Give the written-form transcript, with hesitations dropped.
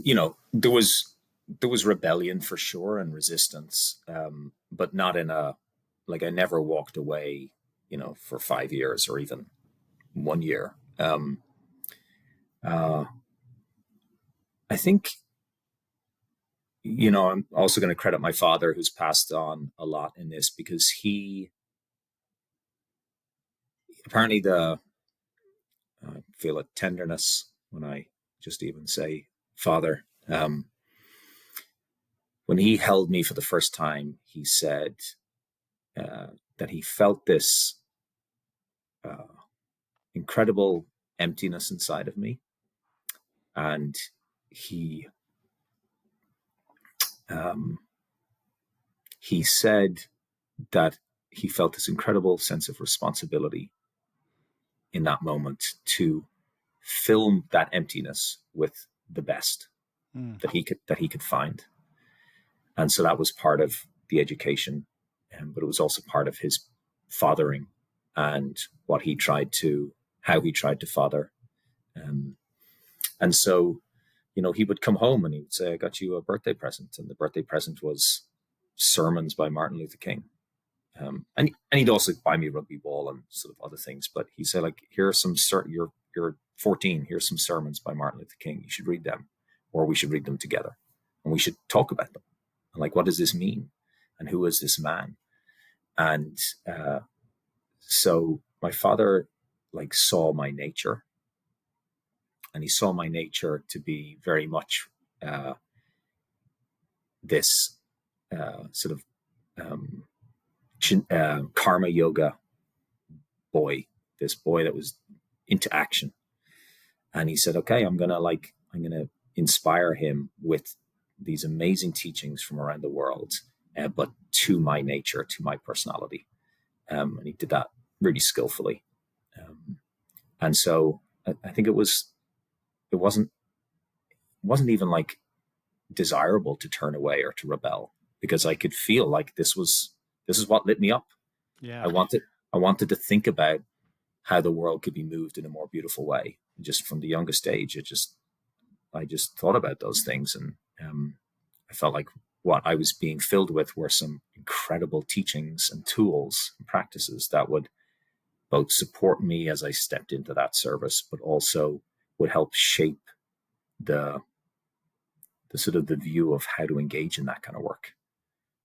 There was rebellion for sure and resistance, but not in a like I never walked away, for 5 years or even 1 year. Uh, I think I'm also going to credit my father, who's passed on a lot in this, because he apparently I feel a tenderness when I just even say father. When he held me for the first time, he said that he felt this uh, incredible emptiness inside of me, and he um, he said that he felt this incredible sense of responsibility in that moment to fill that emptiness with the best Mm. that he could find. And so that was part of the education, but it was also part of his fathering and how he tried to father. Um, and so, he would come home and he would say, "I got you a birthday present," and the birthday present was sermons by Martin Luther King. And he'd also buy me a rugby ball and sort of other things. But he said, like, here are some you're 14. Here's some sermons by Martin Luther King. You should read them, or we should read them together, and we should talk about them. And like, what does this mean? And who is this man? And so my father like saw my nature, and he saw my nature to be very much this sort of karma yoga boy, this boy that was into action. And he said, okay, I'm gonna inspire him with these amazing teachings from around the world, but to my nature, to my personality. And he did that really skillfully. And so I think it wasn't even like desirable to turn away or to rebel, because I could feel like this is what lit me up. Yeah. I wanted to think about how the world could be moved in a more beautiful way. Just from the youngest age, I just thought about those things, and I felt like what I was being filled with were some incredible teachings and tools and practices that would both support me as I stepped into that service, but also would help shape the sort of the view of how to engage in that kind of work.